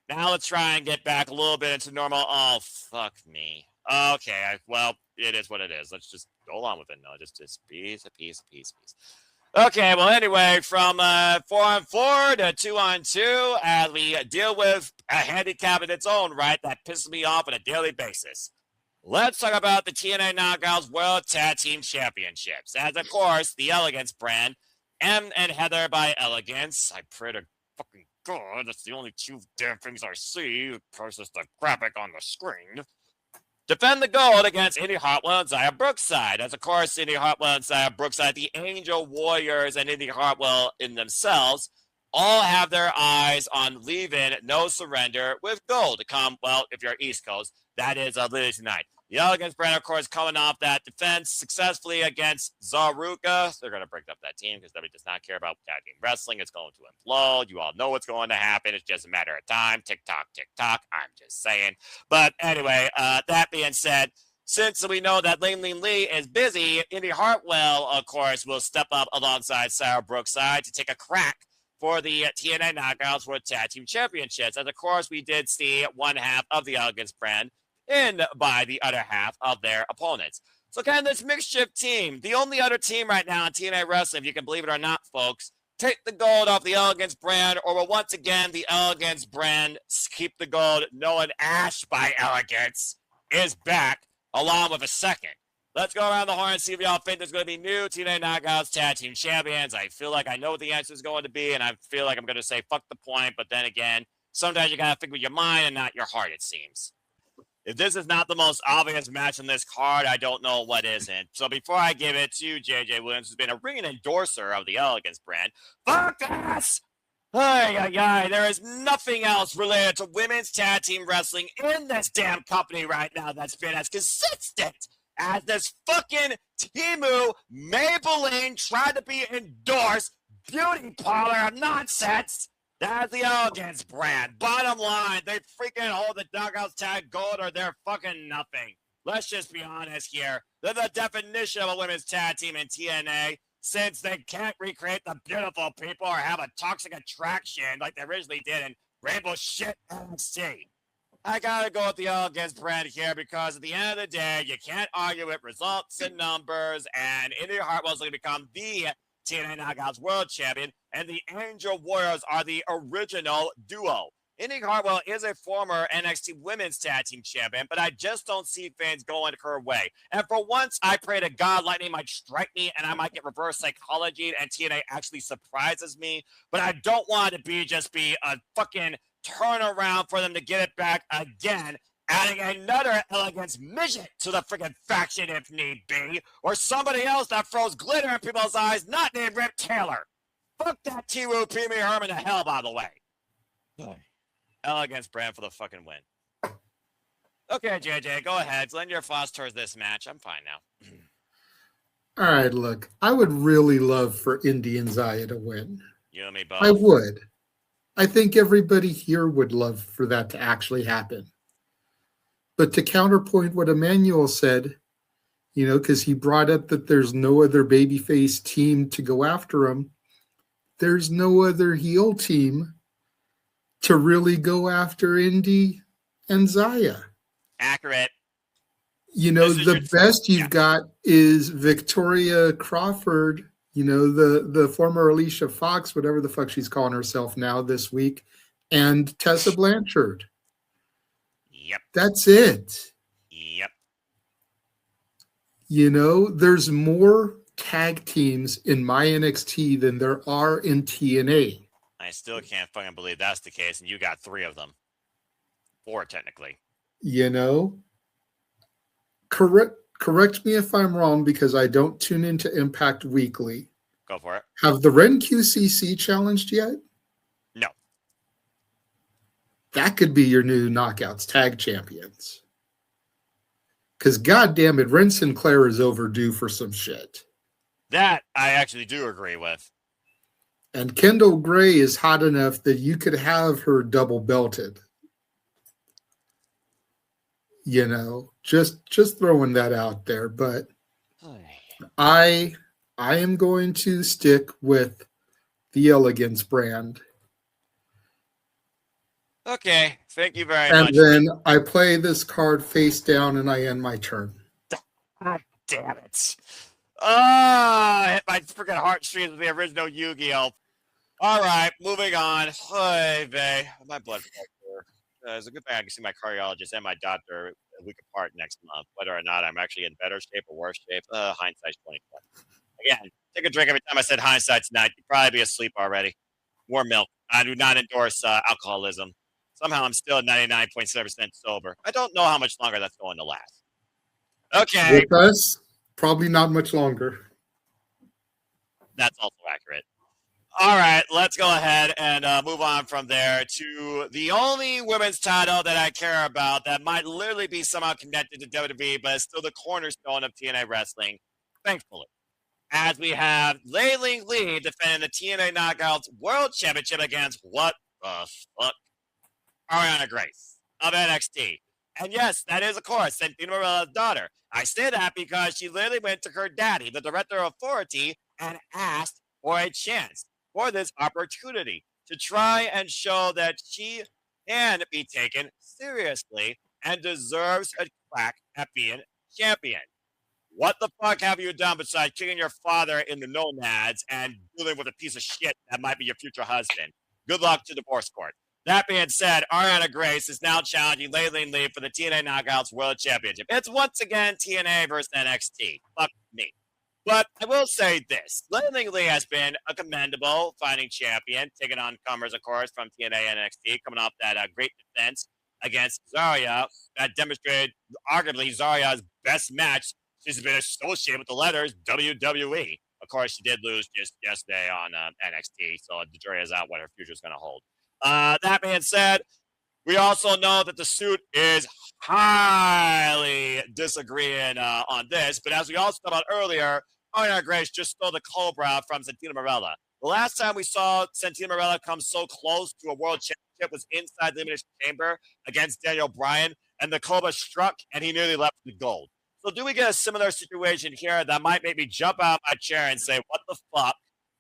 Now let's try and get back a little bit into normal. Oh, fuck me. Okay, well, it is what it is. Let's just go along with it. No, just piece. Okay, well, anyway, from 4-on-4 to 2-on-2, as we deal with a handicap in its own right that pisses me off on a daily basis. Let's talk about the TNA Knockouts World Tag Team Championships. As, of course, the Elegance brand, M and Heather by Elegance. I pray to fucking God, that's the only two damn things I see versus the graphic on the screen. Defend the gold against Indy Hartwell and Zaya Brookside. As, of course, Indy Hartwell and Zaya Brookside, the Angel Warriors and Indy Hartwell in themselves, all have their eyes on leaving No Surrender with gold to come, well, if you're East Coast, that is later tonight. The Elegance brand, of course, coming off that defense successfully against Zaruka. They're going to break up that team because WWE does not care about tag team wrestling. It's going to implode. You all know what's going to happen. It's just a matter of time. Tick tock, tick tock. I'm just saying. But anyway, that being said, since we know that Ling Ling Lee is busy, Indy Hartwell, of course, will step up alongside Sarah Brookside to take a crack for the TNA Knockouts World Tag Team Championships. And, of course, we did see one half of the Elegance brand in by the other half of their opponents. So kind of this makeshift team, the only other team right now in TNA Wrestling, if you can believe it or not, folks, take the gold off the Elegance brand, or will once again the Elegance brand keep the gold, knowing Ash by Elegance is back, along with a second. Let's go around the horn and see if y'all think there's going to be new TNA Knockouts Tag Team Champions. I feel like I know what the answer is going to be, and I feel like I'm going to say fuck the point, but then again, sometimes you got to think with your mind and not your heart, it seems. If this is not the most obvious match on this card, I don't know what isn't. So before I give it to JJ Williams, who's been a ringing endorser of the Elegance brand, fuck this! There is nothing else related to women's tag team wrestling in this damn company right now that's been as consistent as this fucking Timu Maybelline tried to be endorsed beauty parlor of nonsense. That's the Elegance brand. Bottom line, they freaking hold the Knockouts tag gold or they're fucking nothing. Let's just be honest here. They're the definition of a women's tag team in TNA since they can't recreate the beautiful people or have a toxic attraction like they originally did in Rainbow Shit NXT. I gotta go with the Elegance brand here because at the end of the day, you can't argue with results and numbers, and Indy Hartwell's going to become the TNA Knockouts World Champion, and the Angel Warriors are the original duo. Indy Hartwell is a former NXT Women's Tag Team Champion, but I just don't see fans going her way. And for once, I pray to God lightning might strike me and I might get reverse psychology and TNA actually surprises me, but I don't want it to just be a fucking turnaround for them to get it back again, adding another Elegance midget to the freaking faction if need be, or somebody else that throws glitter in people's eyes, not named Rip Taylor. Fuck that T-Woo Pee Wee Herman to hell, by the way. Elegance brand for the fucking win. Okay, JJ, go ahead. Lend your thoughts towards this match. I'm fine now. All right, look, I would really love for Indy and Zaya to win. You and me both. I would. I think everybody here would love for that to actually happen. But to counterpoint what Emmanuel said, because he brought up that there's no other babyface team to go after him, there's no other heel team to really go after Indy and Zaya. Accurate. The best you've got is Victoria Crawford, the former Alicia Fox, whatever the fuck she's calling herself now this week, and Tessa Blanchard. Yep. That's it. Yep. There's more tag teams in my NXT than there are in TNA. I still can't fucking believe that's the case, and you got 3 of them. 4, technically. Correct me if I'm wrong because I don't tune into Impact Weekly. Go for it. Have the Ren QCC challenged yet? No. That could be your new Knockouts tag champions. Because goddamn it, Ren Sinclair is overdue for some shit. That I actually do agree with. And Kendall Gray is hot enough that you could have her double belted. Just throwing that out there. But I am going to stick with the Elegance brand. Okay, thank you very And much. then I play this card face down and I end my turn. God damn it. I hit my freaking heartstrings with the original Yu-Gi-Oh! All right, moving on. Hey, vey. My blood pressure. It's a good thing I can see my cardiologist and my doctor a week apart next month. Whether or not I'm actually in better shape or worse shape, hindsight's 2020. Again, take a drink every time I said hindsight tonight. You'd probably be asleep already. Warm milk. I do not endorse alcoholism. Somehow I'm still 99.7% sober. I don't know how much longer that's going to last. Okay, With us, probably not much longer. that's also accurate. All right, let's go ahead and move on from there to the only women's title that I care about that might literally be somehow connected to WWE, but is still the cornerstone of TNA wrestling, thankfully. As we have Lei Ling Lee defending the TNA Knockouts World Championship against what the fuck? Ariana Grace of NXT. And yes, that is, of course, Santino Marella's daughter. I say that because she literally went to her daddy, the director of Authority, and asked for a chance for this opportunity to try and show that she can be taken seriously and deserves a crack at being champion. What the fuck have you done besides kicking your father in the nomads and dealing with a piece of shit that might be your future husband? Good luck to divorce court. That being said, Ariana Grace is now challenging Lei Ling Lee for the TNA Knockouts World Championship. It's once again TNA versus NXT. Fuck me. But I will say this. Lei Ling Lee has been a commendable fighting champion, taking on comers, of course, from TNA and NXT, coming off that great defense against Zarya that demonstrated arguably Zarya's best match she's been associated with the letters WWE. Of course, she did lose just yesterday on NXT, so the jury is out what her future is going to hold. That being said, we also know that the suit is highly disagreeing on this, but as we also talked about earlier, Ariana Grace just stole the Cobra from Santino Marella. The last time we saw Santino Marella come so close to a world championship was inside the Elimination Chamber against Daniel Bryan, and the Cobra struck, and he nearly left the gold. So do we get a similar situation here that might make me jump out of my chair and say, what the fuck,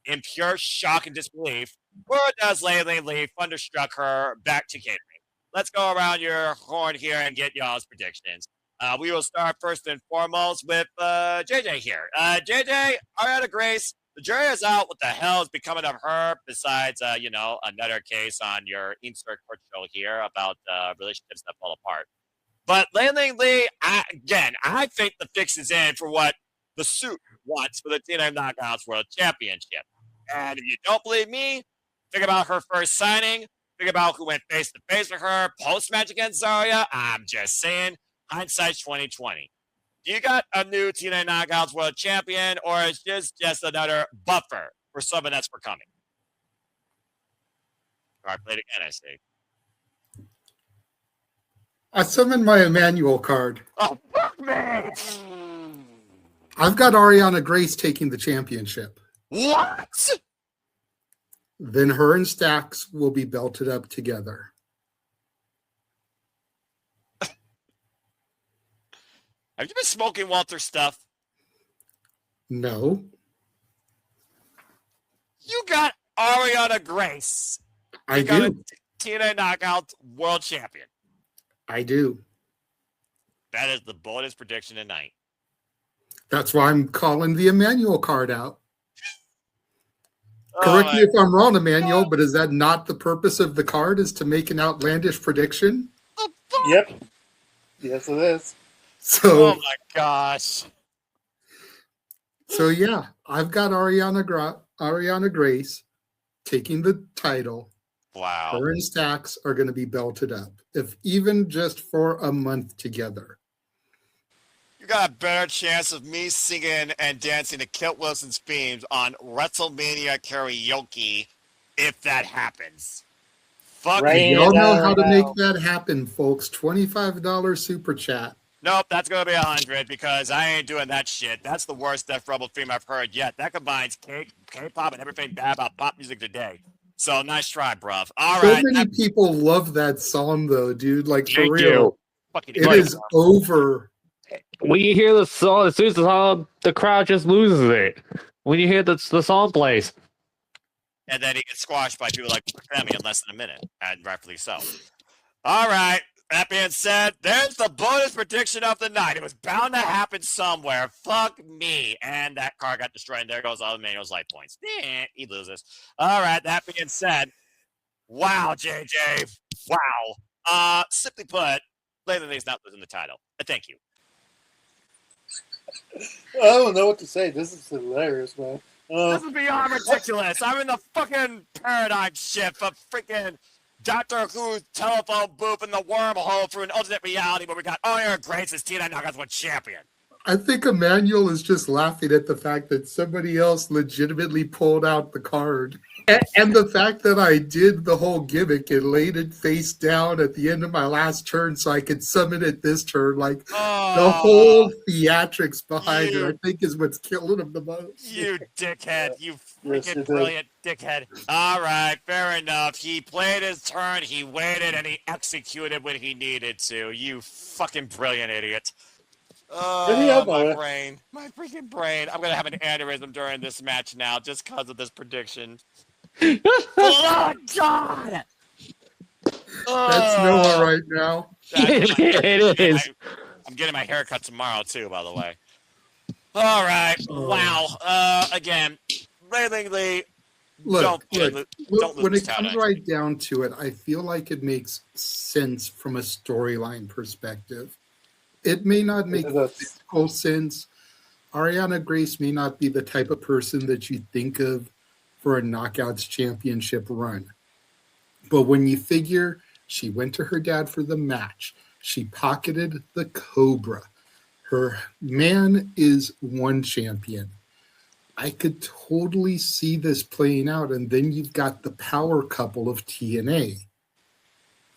in pure shock and disbelief, or does Lei Ling Lee thunderstruck her back to catering? Let's go around your horn here and get y'all's predictions. We will start first and foremost with JJ here. JJ, Ariana Grace, the jury is out. What the hell is becoming of her besides, another case on your insert court show here about relationships that fall apart? But Lei Ling Lee, I think the fix is in for what the suit wants for the TNA Knockouts World Championship. And if you don't believe me, think about her first signing. Think about who went face to face with her post-match against Zarya. I'm just saying, hindsight's 2020. Do you got a new TNA Knockouts World Champion, or is this just another buffer for something that's coming? All right, play it again, I see. I summoned my Emmanuel card. Oh, fuck me! I've got Ariana Grace taking the championship. What? Then her and Stax will be belted up together. Have you been smoking Walter stuff? No. You got Ariana Grace. I do. TNA Knockout World Champion. I do. That is the boldest prediction tonight. That's why I'm calling the Emmanuel card out. Correct me if I'm wrong, Emmanuel, but is that not the purpose of the card, is to make an outlandish prediction? Yep. Yes, it is. So, oh my gosh. So yeah, I've got Ariana Grace taking the title. Wow. Her and Stax are going to be belted up, if even just for a month together. You got a better chance of me singing and dancing to Kit Wilson's themes on WrestleMania karaoke if that happens. Fuck Right. Y'all know how to make that happen, folks. $25 super chat. Nope, that's going to be 100 because I ain't doing that shit. That's the worst Death Rebel theme I've heard yet. That combines K-pop and everything bad about pop music today. So nice try, bruv. All right. So many people love that song, though, dude. Like, for Thank real. you. Fucking It is over. When you hear the song, as soon as the song, the crowd just loses it. When you hear the song plays. And then he gets squashed by people like Femi in less than a minute, and rightfully so. All right. That being said, there's the bonus prediction of the night. It was bound to happen somewhere. Fuck me. And that car got destroyed. And there goes all Emmanuel's life points. He loses. All right. That being said, wow, JJ. Wow. Simply put, Layla not losing the title. Thank you. I don't know what to say. This is hilarious, man. This is beyond ridiculous. I'm in the fucking paradigm shift of freaking Doctor Who's telephone booth in the wormhole through an alternate reality where we got Iron Grace as Tina Knockouts World Champion. I think Emmanuel is just laughing at the fact that somebody else legitimately pulled out the card. And the fact that I did the whole gimmick and laid it face down at the end of my last turn so I could summon it this turn, like the whole theatrics behind it, I think is what's killing him the most. You dickhead. You freaking brilliant dickhead. All right, fair enough. He played his turn, he waited, and he executed when he needed to. You fucking brilliant idiot. Oh, my brain. My freaking brain. I'm going to have an aneurysm during this match now just because of this prediction. Oh, God! That's Noah right now. It is. I'm getting my haircut tomorrow, too, by the way. All right. Wow. Again, Lee, Look, don't when lose it comes right down to it, I feel like it makes sense from a storyline perspective. It may not make physical sense. Ariana Grace may not be the type of person that you think of for a Knockouts championship run. But when you figure she went to her dad for the match, she pocketed the Cobra. Her man is one champion. I could totally see this playing out. And then you've got the power couple of TNA.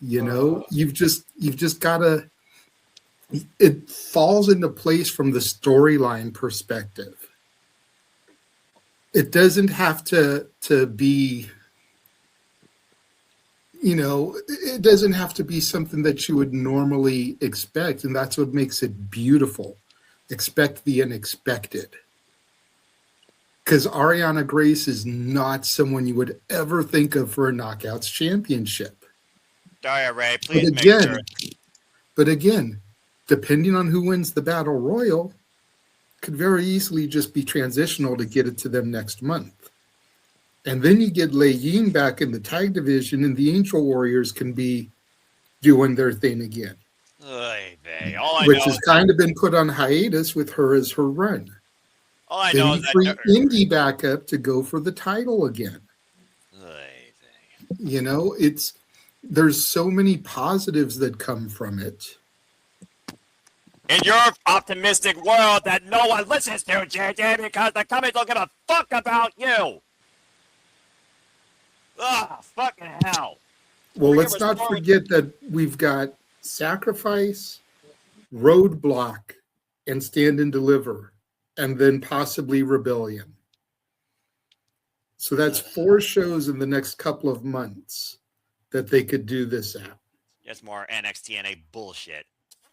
You know, you've just got to, it falls into place from the storyline perspective. It doesn't have to be, you know, it doesn't have to be something that you would normally expect. And that's what makes it beautiful. Expect the unexpected. Because Ariana Grace is not someone you would ever think of for a Knockouts championship. Daria Ray, please make sure. But again, depending on who wins the Battle Royal, could very easily just be transitional to get it to them next month. And then you get Lei Yin back in the tag division, and the Angel Warriors can be doing their thing again. Which has kind of been put on hiatus with her as her run. All I know is that Indy back up to go for the title again. You know, there's so many positives that come from it. In your optimistic world that no one listens to, JJ, because the companies don't give a fuck about you. Ah, fucking hell. Well, let's not forget that we've got Sacrifice, Roadblock, and Stand and Deliver, and then possibly Rebellion. So that's 4 shows in the next couple of months that they could do this at. That's more NXTNA bullshit.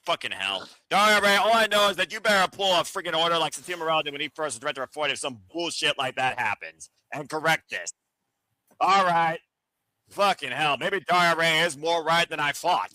Fucking hell. Daria Ray, all I know is that you better pull a freaking order like Santino Morel did when he first was director of 40 if some bullshit like that happens. And correct this. All right. Fucking hell. Maybe Daria Ray is more right than I thought.